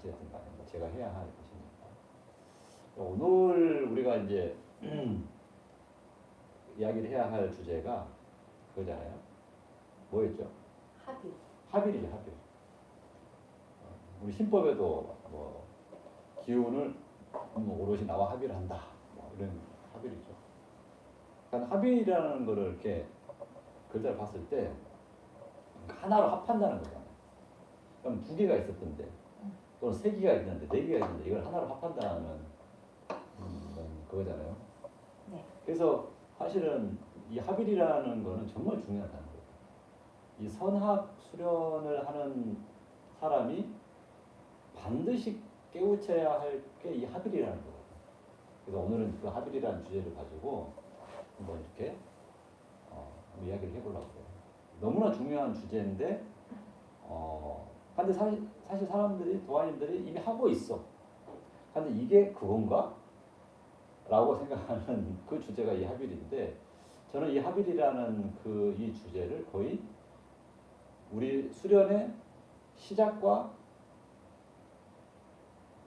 어쨌든 간에 제가 해야 할 것이니까. 오늘 우리가 이제 이야기를 해야 할 주제가 그거잖아요. 뭐였죠? 합의. 합일이죠, 합일. 우리 신법에도 뭐 기운을 오롯이 나와 합의를 한다. 뭐 이런 합일이죠. 그러니까 합의라는 거를 이렇게 글자를 봤을 때 하나로 합한다는 거잖아요. 그럼 두 개가 있었던데, 또는 세 개가 있는데, 네 개가 있는데 이걸 하나로 합한다는 그거잖아요. 네. 그래서 사실은 이 합일이라는 거는 정말 중요하다는 거예요. 이 선학 수련을 하는 사람이 반드시 깨우쳐야 할 게 이 합일이라는 거거든요. 그래서 오늘은 그 합일이라는 주제를 가지고 한번 이렇게 이야기를 해보려고 해요. 너무나 중요한 주제인데, 근데 사실 사람들이, 도화님들이 이미 하고 있어. 근데 이게 그건가? 라고 생각하는 그 주제가 이 합일인데, 저는 이 합일이라는 이 주제를 거의 우리 수련의 시작과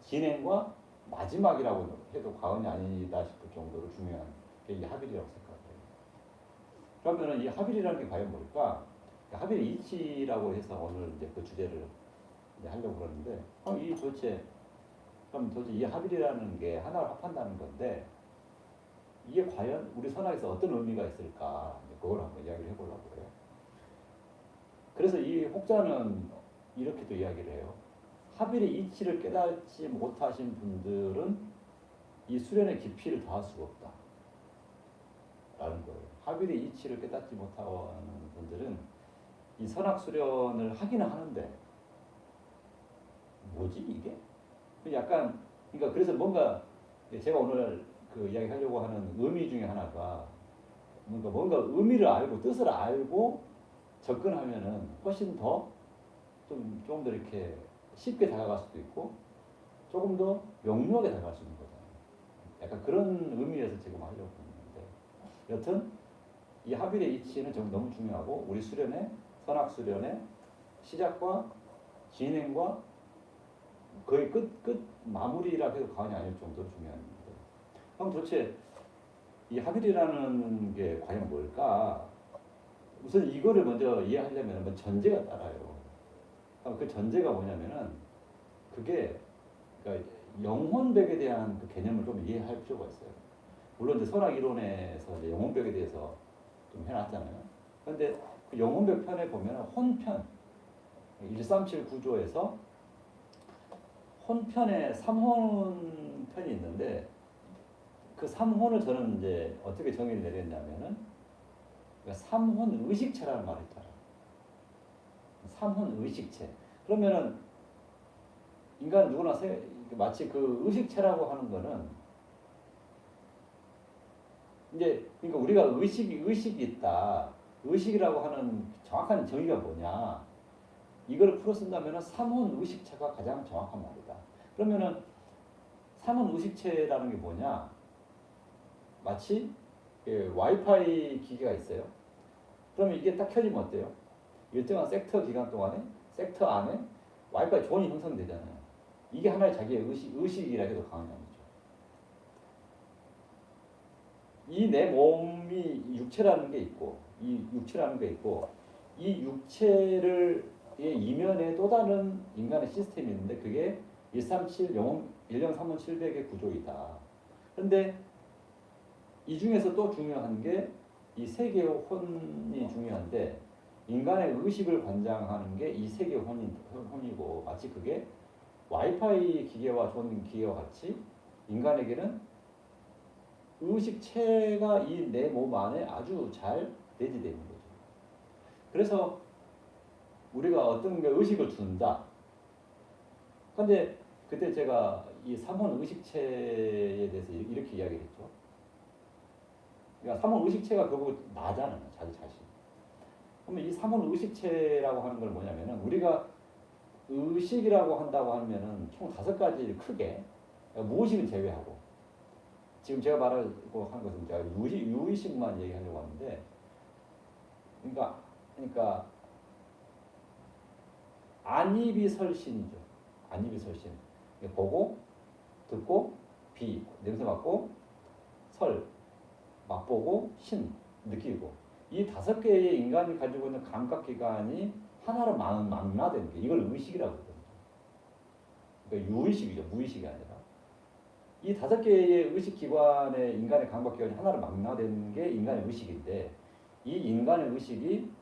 진행과 마지막이라고 해도 과언이 아니다 싶을 정도로 중요한 게 이 합일이라고 생각해요. 그러면 이 합일이라는 게 과연 뭘까? 합일의 이치라고 해서 오늘 이제 그 주제를 이제 하려고 그러는데, 그럼 도대체 이 합일이라는 게 하나를 합한다는 건데, 이게 과연 우리 선학에서 어떤 의미가 있을까? 그걸 한번 이야기를 해보려고 해요. 그래서 이 혹자는 이렇게도 이야기를 해요. 합일의 이치를 깨닫지 못하신 분들은 이 수련의 깊이를 더할 수가 없다. 라는 거예요. 합일의 이치를 깨닫지 못하는 분들은 이 선학 수련을 하기는 하는데, 뭐지 이게? 약간, 그러니까 그래서 뭔가 제가 오늘 그 이야기 하려고 하는 의미 중에 하나가 뭔가 의미를 알고 뜻을 알고 접근하면은 훨씬 더 좀 더 이렇게 쉽게 다가갈 수도 있고 조금 더 명료하게 다가갈 수 있는 거잖아요. 약간 그런 의미에서 지금 하려고 했는데, 여튼 이 합일의 이치는 좀 너무 중요하고 우리 수련의 선학 수련의 시작과 진행과 거의 끝 마무리라 해도 과언이 아닐 정도로 중요한 건데, 그럼 도대체 이 합일이라는 게 과연 뭘까? 우선 이거를 먼저 이해하려면 전제가 따라요. 그럼 그 전제가 뭐냐면은 그게 그러니까 영혼벽에 대한 그 개념을 좀 이해할 필요가 있어요. 물론 이제 선학 이론에서 이제 영혼벽에 대해서 좀 해놨잖아요. 그런데 그 영혼벽 편에 보면 혼편 137 구조에서 혼편에 3혼 편이 있는데, 그 3혼을 저는 이제 어떻게 정의를 내렸냐면은, 그러니까 3혼 의식체라는 말을 했잖아요. 3혼 의식체. 그러면은 인간 누구나 마치 그 의식체라고 하는 거는 이제 그러니까 우리가 의식이 있다. 의식이라고 하는 정확한 정의가 뭐냐? 이걸 풀어 쓴다면은 3혼 의식체가 가장 정확한 말이다. 그러면은 3혼 의식체라는 게 뭐냐? 마치 와이파이 기계가 있어요. 그러면 이게 딱 켜지면 어때요? 일정한 섹터 기간 동안에 섹터 안에 와이파이 존이 형성되잖아요. 이게 하나의 자기의 의식이라 해도 과언이 아니죠. 이 내 몸이 육체라는 게 있고, 이 육체를 이면에 또 다른 인간의 시스템이 있는데, 그게 137 103원 700의 구조이다. 그런데 이 중에서 또 중요한 게 이 세 개의 혼이 중요한데, 인간의 의식을 관장하는 게 이 세 개의 혼이고, 마치 그게 와이파이 기계와 존 기계와 같이 인간에게는 의식체가 이 내 몸 안에 아주 잘 내재되어 있는 거죠. 그래서 우리가 어떤 게 의식을 준다. 근데 그때 제가 이 3혼 의식체에 대해서 이렇게 이야기를 했죠. 그러니까 3혼 의식체가 결국 나잖아요. 자기 자신. 그러면 이 3혼 의식체라고 하는 건 뭐냐면은, 우리가 의식이라고 한다고 하면은 총 5가지 크게, 그러니까 무의식은 제외하고, 지금 제가 말하고 하는 것은 제가 유의식만 얘기하려고 하는데, 그러니까 안입이 설신이죠. 안입이 설신. 보고, 듣고, 비, 냄새 맡고, 설, 맛보고, 신, 느끼고. 이 5개의 인간이 가지고 있는 감각기관이 하나로 망라되는 게 이걸 의식이라고 하거든요. 그러니까 유의식이죠. 무의식이 아니라. 이 5개의 의식기관의 인간의 감각기관이 하나로 망라되는 게 인간의 의식인데 이 인간의 의식이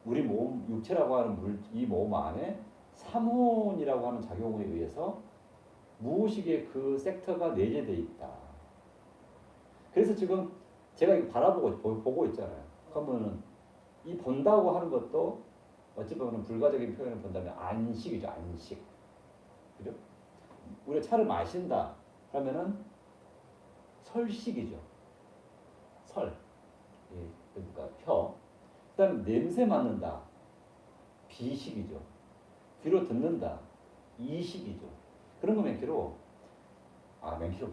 우리 몸, 육체라고 하는 이 몸 안에 삼혼이라고 하는 작용에 의해서 무의식의 그 섹터가 내재되어 있다. 그래서 지금 제가 이거 보고 있잖아요. 그러면은 이 본다고 하는 것도 어찌 보면 불가적인 표현을 본다면 안식이죠. 안식. 그죠? 우리가 차를 마신다 그러면은 설식이죠. 설. 예, 그러니까 혀. 그다음에 냄새 맡는다. 비식이죠. 귀로 듣는다. 이식이죠. 그런 거 맹키로 맹키로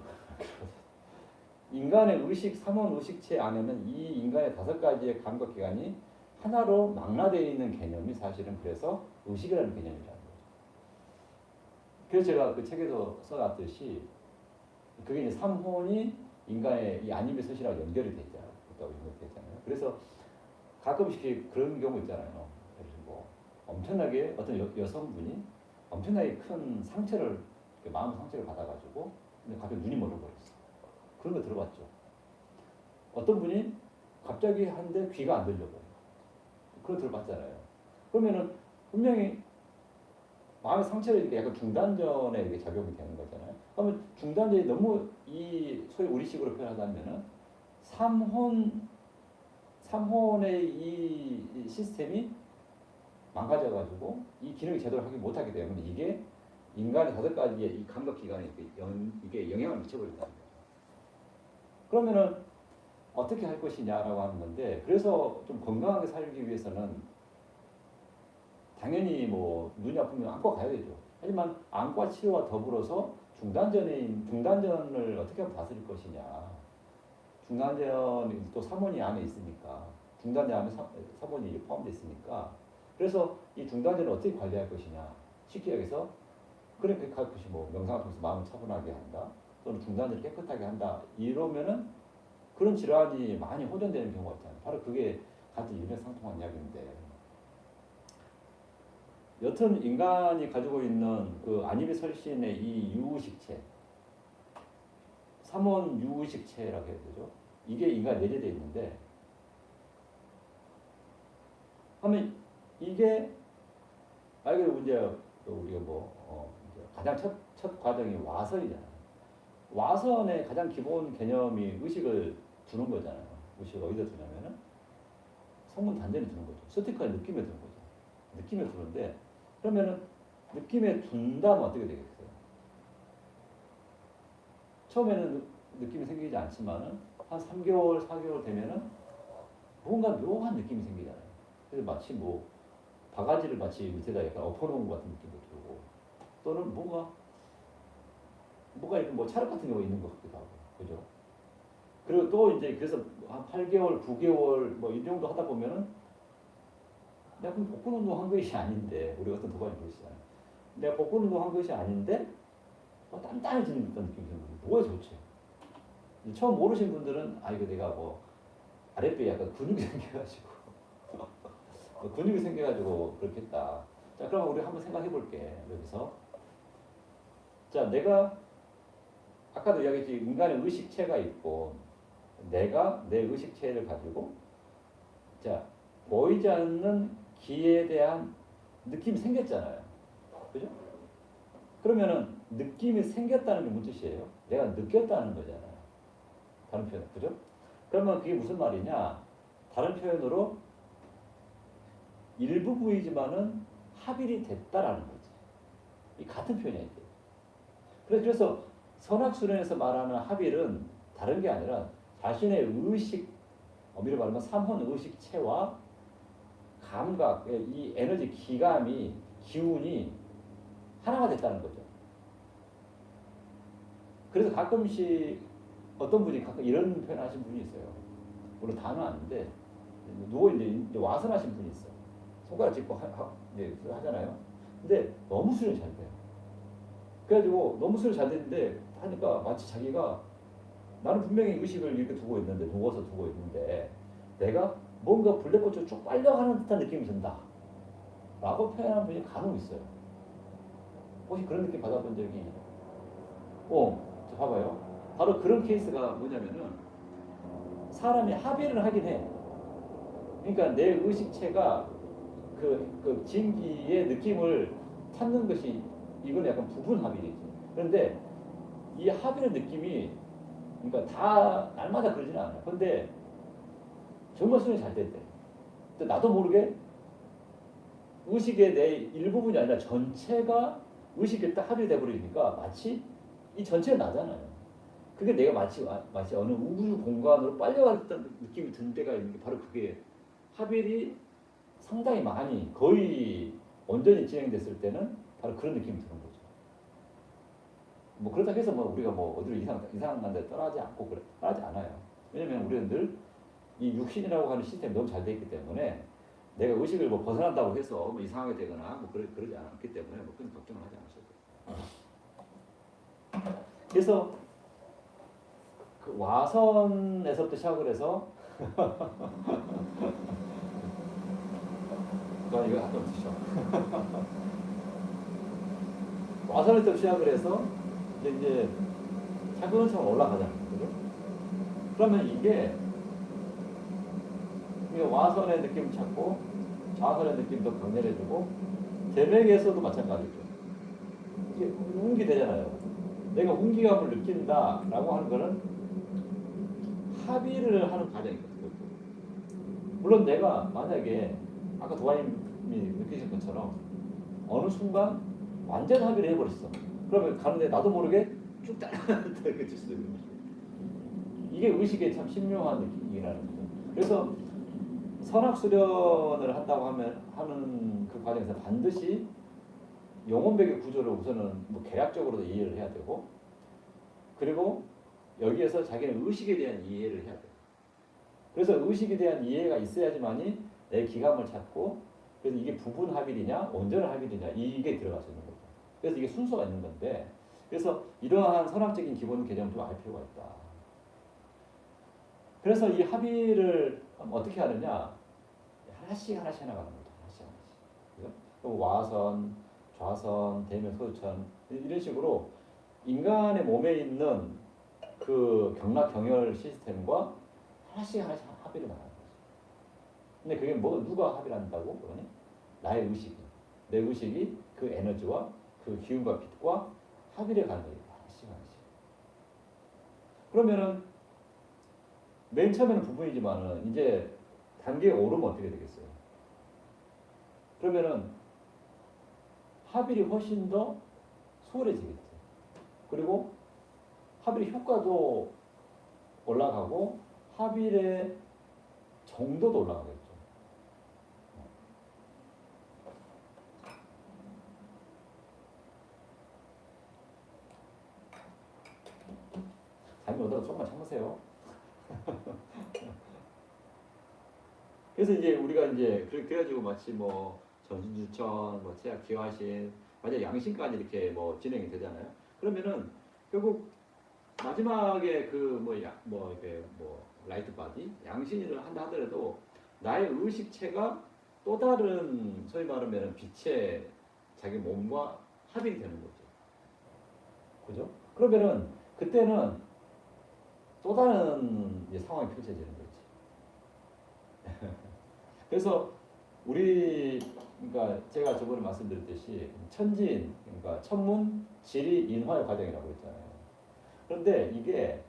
인간의 의식, 삼원 의식체 안에는 이 인간의 5가지의 감각기관이 하나로 망라되어 있는 개념이 사실은 그래서 의식이라는 개념이라는 거죠. 그래서 제가 그 책에서 써놨듯이 그게 이제 삼혼이 인간의 이 안입의 서시라고 연결이 되잖아요. 그래서 가끔씩 그런 경우 있잖아요. 뭐 엄청나게 어떤 여성분이 엄청나게 큰 상처를 마음 상처를 받아가지고 근데 갑자기 눈이 멀어버렸어. 그런 거 들어봤죠. 어떤 분이 갑자기 한데 귀가 안 들려버려. 그거 들어봤잖아요. 그러면은 분명히 마음의 상처를 약간 중단전에 이게 작용이 되는 거잖아요. 그러면 중단전이 너무 이 소위 우리식으로 표현하자면은 삼혼의 이 시스템이 망가져가지고 이 기능이 제대로 하기 못하기 때문에 이게 인간의 5가지의 이 감각기관에 이게 영향을 미쳐버린다는 거죠. 그러면은 어떻게 할 것이냐라고 하는 건데 그래서 좀 건강하게 살기 위해서는 당연히 뭐 눈이 아프면 안과 가야 되죠. 하지만 안과 치료와 더불어서 중단전을 어떻게 하면 다스릴 것이냐. 중단전이 또 삼원이 안에 있으니까 중단전 안에 삼원이 포함되어 있으니까 그래서 이 중단전을 어떻게 관리할 것이냐. 쉽게 얘기해서 그렇게 할 것이 뭐 명상을 통해서 마음을 차분하게 한다. 또는 중단전을 깨끗하게 한다. 이러면은 그런 질환이 많이 호전되는 경우가 있잖아요. 바로 그게 같은 일맥상통한 이야기인데 여튼 인간이 가지고 있는 그 안입의 설신의 이 유의식체 삼원 유의식체라고 해야 되죠. 이게 인간에 내재되어 있는데 하면 이게 말 그대로 이제 우리가 이제 가장 첫 과정이 와선이잖아요. 와선의 가장 기본 개념이 의식을 두는 거잖아요. 의식을 어디다 두냐면은 성문 단전에 두는 거죠. 스티커의 느낌에 두는 거죠. 느낌에 두는데 그러면은 느낌에 둔다면 어떻게 되겠어요? 처음에는 느낌이 생기지 않지만은 한 3개월, 4개월 되면은 뭔가 묘한 느낌이 생기잖아요. 그래서 마치 뭐 바가지를 마치 밑에다 약간 엎어놓은 것 같은 느낌도 들고 또는 뭔가 이렇게 뭐 찰흙 같은 경우가 있는 것 같기도 하고, 그죠? 그리고 또 이제 그래서 한 8개월, 9개월 뭐 이 정도 하다 보면은 내가 그럼 복근 운동 한 것이 아닌데 우리 같은 도반이 그러시잖아요. 내가 복근 운동 한 것이 아닌데 단단해지는 듯한 느낌이 드는 거예요. 뭐가 좋지? 처음 모르신 분들은 이거 내가 뭐 아랫배에 약간 근육이 생겨가지고 근육이 생겨가지고 그렇겠다. 자, 그럼 우리 한번 생각해 볼게. 여기서 자, 내가 아까도 이야기했지 인간의 의식체가 있고 내가 내 의식체를 가지고 자 보이지 않는 기에 대한 느낌이 생겼잖아요. 그죠? 그러면은 느낌이 생겼다는 게 무슨 뜻이에요? 내가 느꼈다는 거잖아요. 다른 표현, 그죠? 그러면 그게 무슨 말이냐? 다른 표현으로 일부 부위지만은 합일이 됐다라는 거지. 이 같은 표현이야 이게. 그래서 선악수련에서 말하는 합일은 다른 게 아니라 자신의 의식, 엄밀히 말하면 삼혼 의식체와 감각, 이 에너지 기감이 기운이 하나가 됐다는 거죠. 그래서 가끔씩 어떤 분이 가끔 이런 표현 하신 분이 있어요. 물론 다는 아닌데 누워 이제 와선 하신 분이 있어. 손가락 짚고 하잖아요. 근데 너무 수련이 잘 돼요. 그래가지고 너무 수련이 잘 되는데 하니까 마치 자기가 나는 분명히 의식을 이렇게 두고 있는데 누워서 두고 있는데 내가 뭔가 블랙홀처럼 쭉 빨려가는 듯한 느낌이 든다 라고 표현하는 분이 간혹 있어요. 혹시 그런 느낌 받아본 적이 저 봐봐요. 바로 그런 케이스가 뭐냐면은 사람이 합의를 하긴 해. 그러니까 내 의식체가 그 진기의 느낌을 찾는 것이 이건 약간 부분 합의지. 그런데 이 합의의 느낌이 그러니까 다 날마다 그러지는 않아요. 근데 정말 수련이 잘 됐대. 근데 나도 모르게 의식의 내 일부분이 아니라 전체가 의식에 딱 합의돼 버리니까 마치 이 전체가 나잖아요. 그게 내가 마치 어느 우주 공간으로 빨려갔던 느낌이 든 때가 있는 게 바로 그게 합일이 상당히 많이 거의 온전히 진행됐을 때는 바로 그런 느낌이 드는 거죠. 뭐 그렇다고 해서 뭐 우리가 뭐 어디로 이상한 데 떠나지 않고 떠나지 않아요. 왜냐면 우리는 늘 이 육신이라고 하는 시스템이 너무 잘 돼 있기 때문에 내가 의식을 뭐 벗어난다고 해서 뭐 이상하게 되거나 뭐 그러지 않기 때문에 뭐 큰 걱정을 하지 않으셔도 돼요. 그래서 그 와선에서부터 시작을 해서 이거 한번 드셔. 와선에서 시작을 해서 이제 차근차근 올라가잖아요. 그죠? 그러면 이게 와선의 느낌 찾고 좌선의 느낌도 강렬해지고 대맥에서도 마찬가지죠. 이게 운기되잖아요. 내가 운기감을 느낀다라고 하는 거는 합의를 하는 과정이거든요. 물론 내가 만약에 아까 도화님이 느끼신 것처럼 어느 순간 완전 합의를 해버렸어. 그러면 가는데 나도 모르게 쭉 따라가는 될 수도 있는 거죠. 이게 의식의 참 신묘한 느낌이라는 거죠. 그래서 선악 수련을 한다고 하는 그 과정에서 반드시 영혼백의 구조를 우선은 뭐 계략적으로도 이해를 해야 되고, 그리고 여기에서 자기는 의식에 대한 이해를 해야 돼요. 그래서 의식에 대한 이해가 있어야지만이 내 기감을 찾고, 그래서 이게 부분 합일이냐 온전 합일이냐 이게 들어갈 수 있는 거죠. 그래서 이게 순서가 있는 건데, 그래서 이러한 선학적인 기본 개념을 좀 알 필요가 있다. 그래서 이 합의를 어떻게 하느냐, 하나씩 해나가는 거죠. 하나씩. 그죠? 와선, 좌선, 대면, 소유천 이런 식으로 인간의 몸에 있는 그 경락 경혈 시스템과 하나씩 합의를 나가는 거죠. 근데 그게 누가 합의를 한다고? 그러니 나의 의식이, 내 의식이 그 에너지와 그 기운과 빛과 합의를 가는 거예요. 하나씩. 그러면은 맨 처음에는 부분이지만은 이제 단계가 오르면 어떻게 되겠어요? 그러면은 합일이 훨씬 더 수월해지겠죠. 그리고 합일의 효과도 올라가고 합일의 정도도 올라가겠죠. 잠이 오다가 조금만 참으세요. 그래서 이제 우리가 이제 그래가지고 마치 뭐 전신주천, 뭐 제약 기화신, 만약 양신까지 이렇게 뭐 진행이 되잖아요. 그러면은 결국 마지막에 이렇게 라이트 바디 양신을 한다 하더라도 나의 의식체가 또 다른 소위 말하면 빛의 자기 몸과 합이 되는 거죠. 그죠? 그러면은 그때는 또 다른 상황이 펼쳐지는 거지. 그래서 그러니까 제가 저번에 말씀드렸듯이 천진, 그러니까 천문, 지리, 인화의 과정이라고 했잖아요. 그런데 이게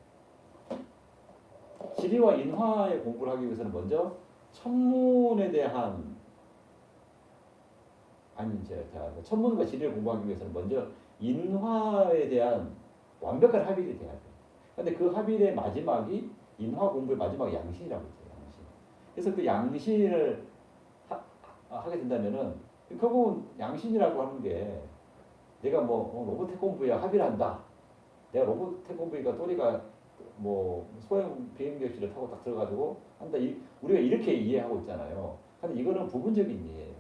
지리와 인화의 공부를 하기 위해서는 먼저 천문에 대한 천문과 지리를 공부하기 위해서는 먼저 인화에 대한 완벽한 합일이 돼야 돼요. 그런데 그 합일의 마지막이 인화 공부의 마지막 양신이라고 했어요. 양신. 그래서 그 양신을 하게 된다면은 결국은 양신이라고 하는 게 내가 로봇 태권브이와 합의를 한다. 내가 로봇 태권브이가 또리가 소형 비행객실을 타고 딱 들어가지고 한다. 우리가 이렇게 이해하고 있잖아요. 근데 이거는 부분적인 이해예요.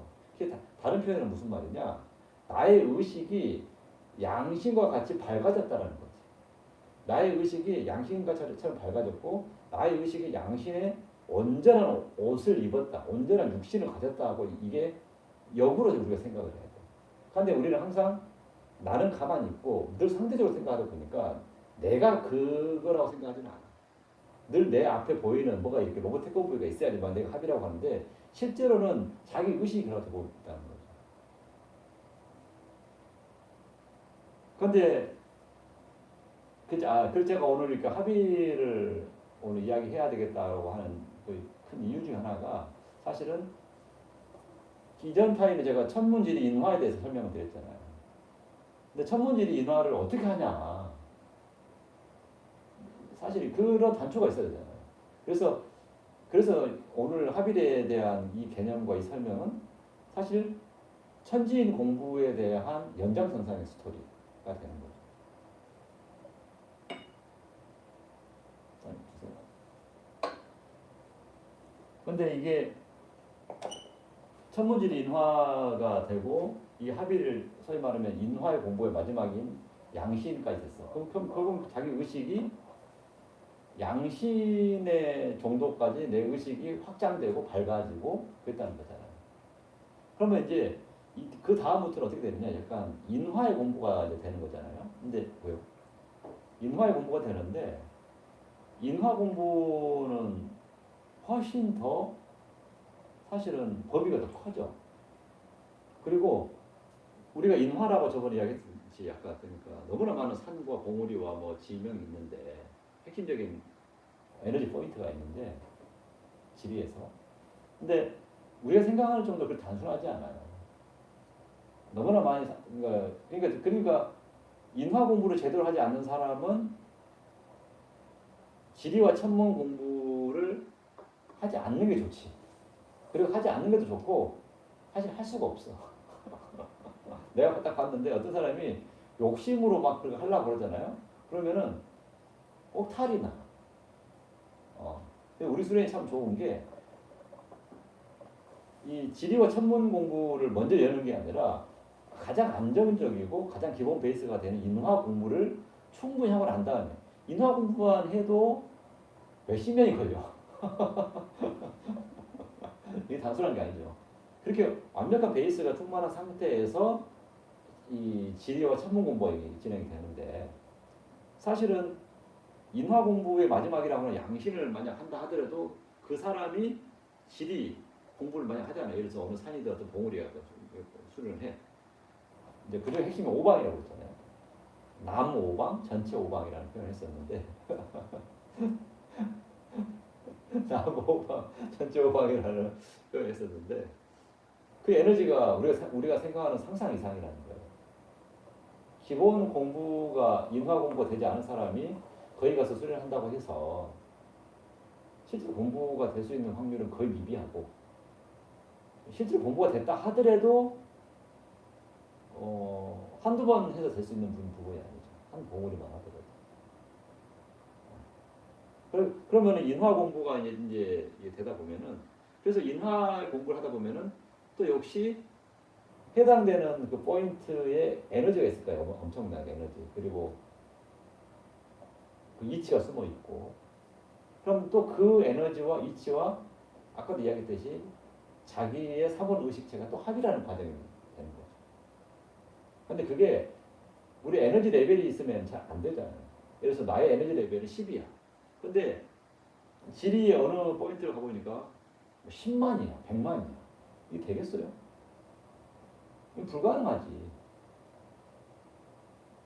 다른 표현은 무슨 말이냐? 나의 의식이 양심과 같이 밝아졌다는 거지. 나의 의식이 양심과처럼 밝아졌고 나의 의식이 양심에 온전한 옷을 입었다. 온전한 육신을 가졌다고 이게 역으로 우리가 생각을 해야 돼. 그런데 우리는 항상 나는 가만히 있고 늘 상대적으로 생각하다 보니까 내가 그거라고 생각하지는 않아. 늘 내 앞에 보이는 뭐가 이렇게 로봇 태권브이가 있어야지만 내가 합이라고 하는데 실제로는 자기 의식이 그렇게 보고 있다는 거죠. 그런데 그래서 제가 오늘 이렇게 합의를 오늘 이야기해야 되겠다고 하는 그 큰 이유 중 하나가 사실은 이전 타임에 제가 천문지리 인화에 대해서 설명을 드렸잖아요. 근데 천문지리 인화를 어떻게 하냐. 사실 그런 단초가 있어야 되잖아요. 그래서 오늘 합의에 대한 이 개념과 이 설명은 사실 천지인 공부에 대한 연장선상의 스토리가 되는 거죠. 근데 이게 천문지리 인화가 되고 이 합의를 소위 말하면 인화의 공부의 마지막인 양신까지 됐어. 그럼 자기 의식이 양신의 정도까지 내 의식이 확장되고 밝아지고 그랬다는 거잖아요. 그러면 이제 그 다음부터는 어떻게 되느냐? 약간 인화의 공부가 이제 되는 거잖아요. 근데 왜요? 인화의 공부가 되는데 인화 공부는 훨씬 더 사실은 범위가 더 커져. 그리고 우리가 인화라고 저번에 이야기했듯이 아까 그러니까 너무나 많은 산과 봉우리와 뭐 지명이 있는데 핵심적인 에너지 포인트가 있는데 지리에서. 근데 우리가 생각하는 정도로 그렇게 단순하지 않아요. 너무나 많이 그러니까 인화 공부를 제대로 하지 않는 사람은 지리와 천문 공부를 하지 않는 게 좋지. 그리고 하지 않는 것도 좋고 사실 할 수가 없어. 내가 딱 봤는데 어떤 사람이 욕심으로 막 그렇게 하려고 그러잖아요. 그러면은 꼭 탈이 나. 우리 수련이 참 좋은 게 이 지리와 천문 공부를 먼저 여는 게 아니라 가장 안정적이고 가장 기본 베이스가 되는 인화 공부를 충분히 하고 난 다음에 인화 공부만 해도 몇십 년이 걸려. 이게 단순한 게 아니죠. 그렇게 완벽한 베이스가 충만한 상태에서 이 지리와 천문 공부가 진행이 되는데 사실은 인화 공부의 마지막이라고 하는 양신을 만약 한다 하더라도 그 사람이 지리 공부를 만약 하잖아요. 예를 들어서 어느 산이든 어떤 봉우리가 수련을 해. 이제 그중 핵심이 오방이라고 했잖아요. 나무 오방, 전체 오방이라는 표현을 했었는데 나무 오방, 전체 오방이라는 표현을 했었는데 그 에너지가 우리가 생각하는 상상 이상이라는 거예요. 기본 공부가 인화 공부가 되지 않은 사람이 거기 가서 수련을 한다고 해서 실제로 공부가 될 수 있는 확률은 거의 미비하고 실제로 공부가 됐다 하더라도 한두 번 해서 될 수 있는 부분이 아니죠. 한 봉우리만 하더라도. 그러면 인화 공부가 이제 되다 보면은 그래서 인화 공부를 하다 보면은 또 역시 해당되는 그 포인트에 에너지가 있을 거예요. 엄청나게 에너지. 그리고 그 이치가 숨어 있고. 그럼 또 그 에너지와 이치와 아까도 이야기했듯이 자기의 사본 의식체가 또 합이라는 과정이 되는 거죠. 근데 그게 우리 에너지 레벨이 있으면 잘 안 되잖아요. 예를 들어서 나의 에너지 레벨은 10이야. 근데 지리의 어느 포인트를 가보니까 10만이야, 100만이야. 이게 되겠어요? 이건 불가능하지.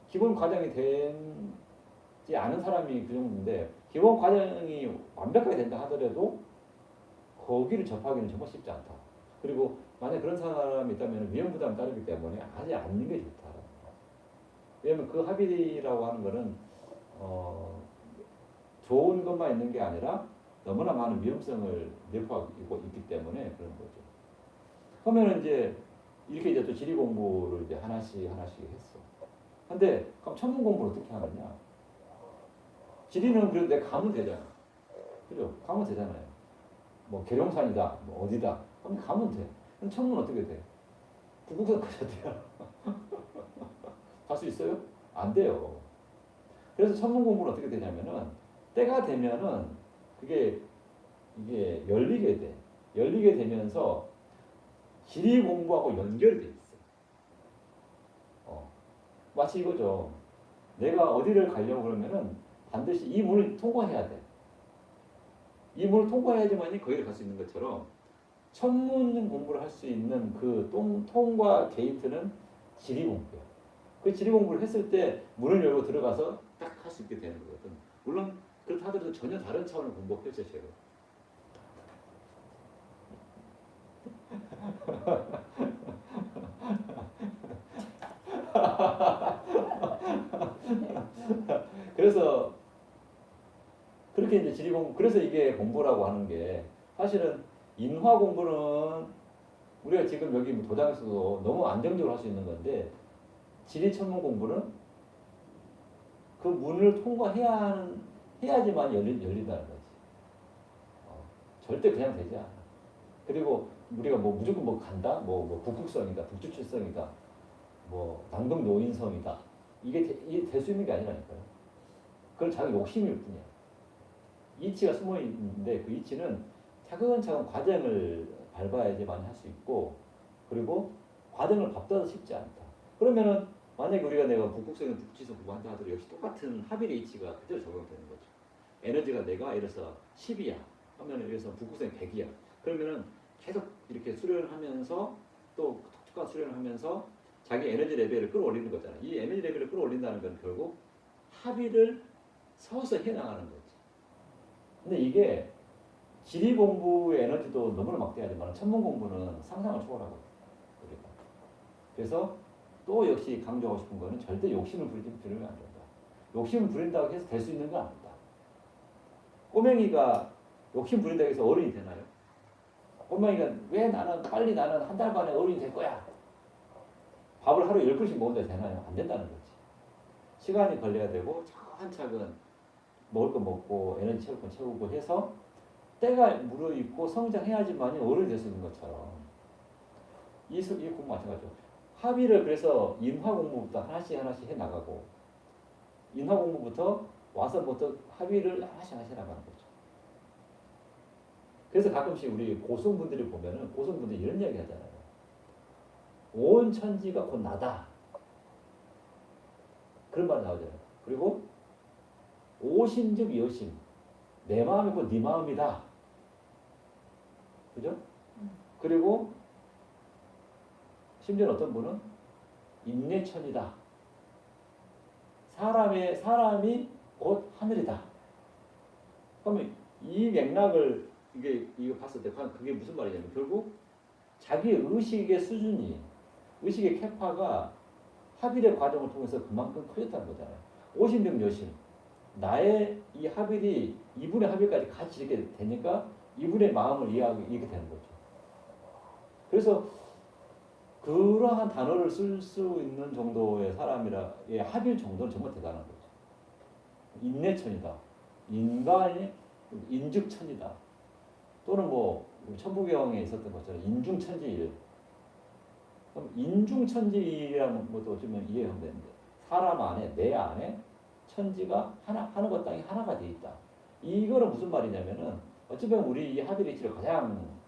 기본 과정이 되지 않은 사람이 그 정도인데 기본 과정이 완벽하게 된다 하더라도 거기를 접하기는 정말 쉽지 않다. 그리고 만약 그런 사람이 있다면 위험 부담이 따르기 때문에 하지 않는 게 좋다. 왜냐하면 그 합의라고 하는 거는 좋은 것만 있는 게 아니라 너무나 많은 위험성을 내포하고 있기 때문에 그런 거죠. 그러면 이제 이렇게 이제 또 지리 공부를 이제 하나씩 했어. 근데 그럼 천문 공부를 어떻게 하느냐? 지리는 그래도 내가 가면 되잖아. 그죠? 가면 되잖아요. 뭐 계룡산이다, 뭐 어디다. 그럼 가면 돼. 그럼 천문 어떻게 돼? 북극산 가셔야 돼요. 갈 수 있어요? 안 돼요. 그래서 천문 공부는 어떻게 되냐면은 때가 되면은 그게 이게 열리게 돼. 열리게 되면서 지리 공부하고 연결돼 있어. 마치 이거죠. 내가 어디를 가려고 그러면은 반드시 이 문을 통과해야 돼. 이 문을 통과해야지만이 거기를 갈 수 있는 것처럼 천문 공부를 할 수 있는 그 통과 게이트는 지리 공부야. 그 지리 공부를 했을 때 문을 열고 들어가서 딱 할 수 있게 되는 거거든. 물론 그렇다 하더라도 전혀 다른 차원의 공부가 펼쳐져요. 그래서 그렇게 이제 지리 공부, 그래서 이게 공부라고 하는 게 사실은 인화 공부는 우리가 지금 여기 뭐 도장에서도 너무 안정적으로 할 수 있는 건데 지리 천문 공부는 그 문을 해야지만 열린다는 거지. 절대 그냥 되지 않아. 그리고 우리가 뭐 무조건 뭐 간다? 뭐 북극성이다, 북두칠성이다, 뭐 남극 노인성이다. 이게 될 수 있는 게 아니라니까요. 그건 자기 욕심일 뿐이야. 이치가 숨어 있는데 그 이치는 차근차근 과정을 밟아야지만 할 수 있고, 그리고 과정을 밟아도 쉽지 않다. 그러면은 만약에 내가 북극성이나 북두칠성 공부한다 하더라도 역시 똑같은 하빌의 이치가 그대로 적용되는 거죠. 에너지가 내가 예를 들어서 10이야 하면 여기서 북극성이 100이야. 그러면은 계속 이렇게 수련을 하면서 또 독특한 수련을 하면서 자기 에너지 레벨을 끌어올리는 거잖아. 이 에너지 레벨을 끌어올린다는 건 결국 합의를 서서 해나가는 거지. 근데 이게 지리 공부의 에너지도 너무나 막대하지만 천문 공부는 상상을 초월하고 그러니까. 그래서 또 역시 강조하고 싶은 거는 절대 욕심을 부리면 안 된다. 욕심을 부린다고 해서 될 수 있는 건 아니다. 꼬맹이가 욕심 부린다고 해서 어른이 되나요? 꼬맹이가 왜 나는 한 달 만에 어른이 될 거야. 밥을 하루에 10그릇씩 먹는다 되나요? 안 된다는 거지. 시간이 걸려야 되고 차근차근 먹을 거 먹고 에너지 채울 거 채우고 해서 때가 무르익고 성장해야지만 어른이 될 수 있는 것처럼 이 공부 마찬가지죠. 합의를 그래서 인화 공부부터 하나씩 해나가고 인화 공부부터 와서부터 합의를 하나씩 나가는 거죠. 그래서 가끔씩 우리 고성분들이 보면은 고성분들이 이런 이야기 하잖아요. 온 천지가 곧 나다. 그런 말 나오잖아요. 그리고 오심즉 여심. 내 마음이 곧 네 마음이다. 그죠? 그리고 심지어는 어떤 분은 인내천이다. 사람이 곧 하늘이다. 그러면 이 맥락을 이거 봤을 때 그게 무슨 말이냐면 결국 자기 의식의 수준이 의식의 캐파가 합일의 과정을 통해서 그만큼 커졌다는 거잖아요. 오심즉 여심. 나의 이 합일이 이분의 합일까지 같이 이렇게 되니까 이분의 마음을 이해하게 되는 거죠. 그래서 그러한 단어를 쓸 수 있는 정도의 사람의 합일 정도는 정말 대단한 거죠. 인내천이다. 인간의 인즉천이다. 또는 뭐 천부경에 있었던 것처럼 인중천지일. 그럼 인중천지라는 것도 어쩌면 이해하면 되는데 사람 안에 내 안에 천지가 하늘과 땅이 하나가 돼 있다. 이거는 무슨 말이냐면은 어쩌면 우리 이 합일의 이치를 가장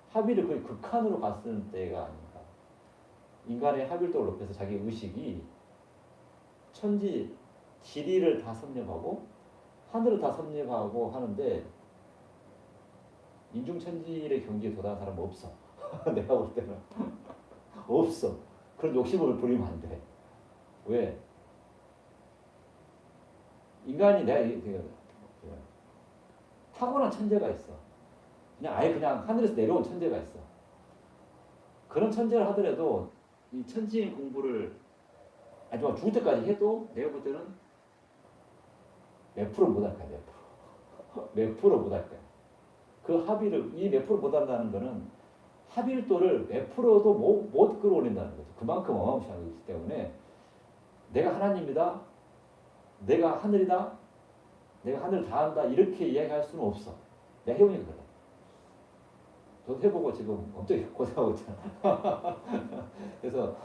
합일을 거의 극한으로 갔을 때가 아닌가. 인간의 합일도를 높여서 자기 의식이 천지 지리를 다 섭렵하고 하늘을 다 섭렵하고 하는데 인중천지의 경지에 도달한 사람은 없어. 내가 볼 때는 없어. 그런 욕심으로 부리면 안 돼. 왜? 인간이 타고난 천재가 있어. 그냥 하늘에서 내려온 천재가 있어. 그런 천재를 하더라도 이 천지인 공부를 아주 죽을 때까지 해도 내가 볼 때는 몇 프로 못할 거야. 몇 프로 못할 거야. 그 합의를 이 몇 프로 못한다는 거는 합일도를 몇 프로도 못 끌어올린다는 거죠. 그만큼 어마무시한 거기 때문에 내가 하나님이다. 내가 하늘이다. 내가 하늘을 다 한다. 이렇게 이야기할 수는 없어. 내가 해보니까 그래. 저도 해보고 지금 엄청 고생하고 있잖아. 그래서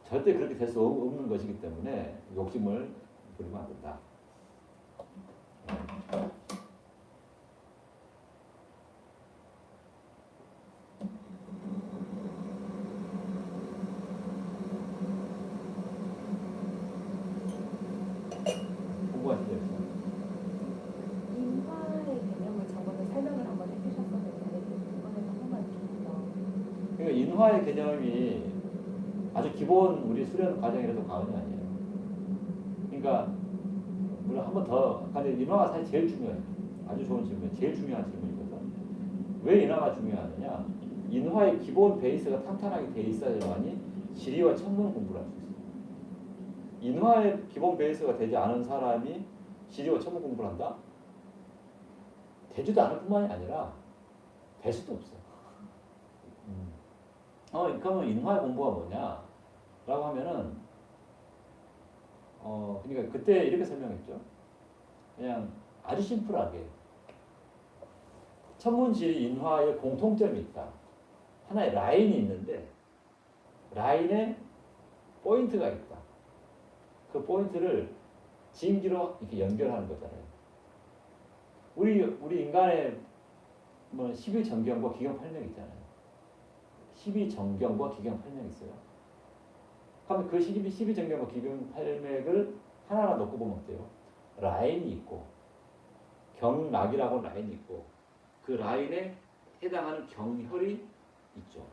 절대 그렇게 될 수 없는 것이기 때문에 욕심을 부리면 안 된다. 공부하시죠. 인화의 개념을 저번에 설명을 한번 해주셨었는데 이번에 한 번만 좀 더. 그러니까 인화의 개념이 아주 기본 우리 수련 과정이라도 과언이 아니에요. 그러니까 물론 한 번 더, 근데 인화가 사실 제일 중요해요. 아주 좋은 질문, 제일 중요한 질문이거든. 왜 인화가 중요하느냐? 인화의 기본 베이스가 탄탄하게 돼 있어야만이 지리와 천문 공부를 할 수 있어요. 인화의 기본 베이스가 되지 않은 사람이 지리와 천문 공부를 한다? 되지도 않을 뿐만이 아니라 될 수도 없어. 그러면 인화의 공부가 뭐냐? 라고 하면은, 그러니까 그때 이렇게 설명했죠. 그냥 아주 심플하게. 천문지리 인화에 공통점이 있다. 하나의 라인이 있는데, 라인에 포인트가 있다. 그 포인트를 지름기로 이렇게 연결하는 거잖아요. 우리 인간의 뭐 12정경과 기경팔명 있잖아요. 12정경과 기경팔명 있어요. 그러면 그 12정경과 기경팔맥을 하나하나 놓고 보면 어때요? 라인이 있고 경락이라고 라인이 있고 그 라인에 해당하는 경혈이 있죠.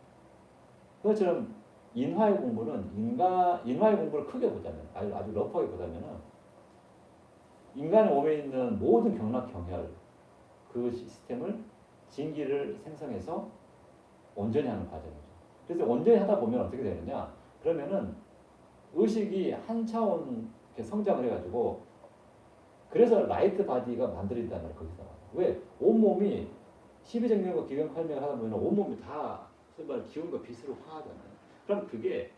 그것처럼 인화의 공부는 인화의 공부를 크게 보자면 아주 러프하게 보자면은 인간의 몸에 있는 모든 경락 경혈 그 시스템을 진기를 생성해서 온전히 하는 과정이죠. 그래서 온전히 하다 보면 어떻게 되느냐? 그러면은 의식이 한 차원 이렇게 성장을 해가지고 그래서 라이트 바디가 만들어진다는 걸 거기서 나와요. 왜? 온몸이 12정경과 기경팔명을 하다 보면 온몸이 다 소위 말해 기운과 빛으로 화하잖아요. 그럼 그게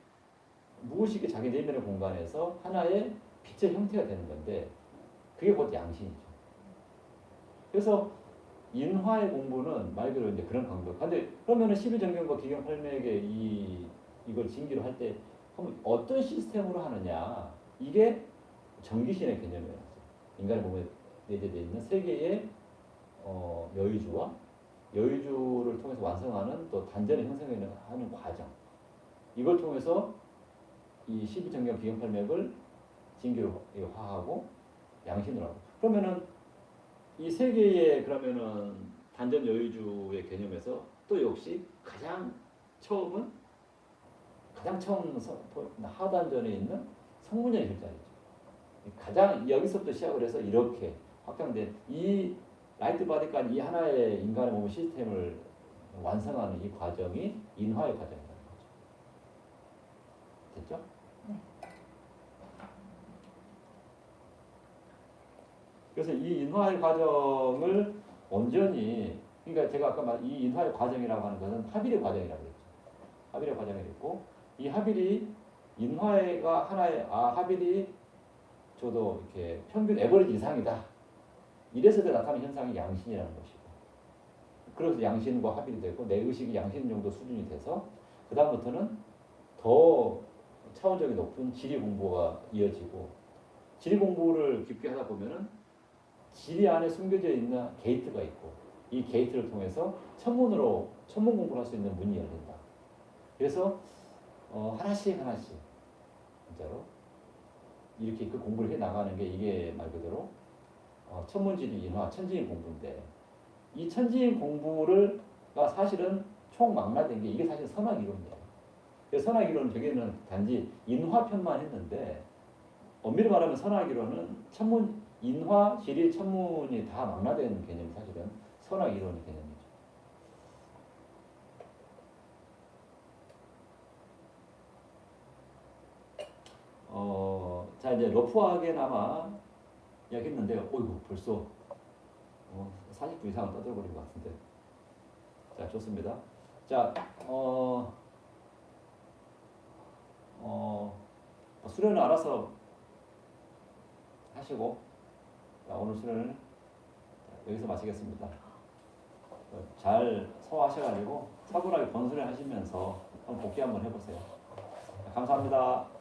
무의식의 자기 내면의 공간에서 하나의 빛의 형태가 되는 건데 그게 곧 양신이죠. 그래서 인화의 공부는 말 그대로 이제 그런 강도. 근데 그러면은 12정경과 기경팔맥의 이걸 진기로 할 때 그럼 어떤 시스템으로 하느냐? 이게 정기신의 개념이에요. 인간의 몸에 내재되어 있는 세 개의 여의주와 여의주를 통해서 완성하는 또 단전을 형성하는 과정. 이걸 통해서 이 12정경 기경팔맥을 진기로 화하고 양신으로 하고. 그러면은 이 세 개의 그러면은 단전 여의주의 개념에서 또 역시 가장 처음 하단전에 있는 성문의 글자이죠. 가장 여기서부터 시작을 해서 이렇게 확장된 이 라이트 바디까지 이 하나의 인간의 몸 시스템을 완성하는 이 과정이 인화의 과정이라는 거죠. 됐죠? 네. 그래서 이 인화의 과정을 온전히 그러니까 제가 아까 말 이 인화의 과정이라고 하는 것은 합일의 과정이라고 했죠. 합일의 과정이 있고 이 합일이 인화가 하나의 합일이 저도 이렇게 평균 에버리지 이상이다. 이랬을 때 나타나는 현상이 양신이라는 것이고 그래서 양신과 합일이 되고 내 의식이 양신 정도 수준이 돼서 그 다음부터는 더 차원적인 높은 지리 공부가 이어지고 지리 공부를 깊게 하다 보면은 지리 안에 숨겨져 있는 게이트가 있고 이 게이트를 통해서 천문 공부를 할 수 있는 문이 열린다. 그래서 하나씩 진짜로 이렇게 그 공부를 해 나가는 게 이게 말 그대로 천문지리 인화 천지인 공부인데 이 천지인 공부가 사실은 총망라된 게 이게 사실 선악 이론이에요. 그래서 선악 이론은 저기는 단지 인화편만 했는데 엄밀히 말하면 선악 이론은 인화, 지리, 천문이 다 망라된 개념이 사실은 선악 이론의 개념이죠. 자 이제 러프하게나마 이야기했는데요. 어이구 벌써 40분 이상 떠들어버린 것 같은데. 자 좋습니다. 자 수련은 알아서 하시고 자, 오늘 수련을 여기서 마치겠습니다. 잘 소화하셔가지고 차분하게 번수련 하시면서 한번 복귀 한번 해보세요. 감사합니다.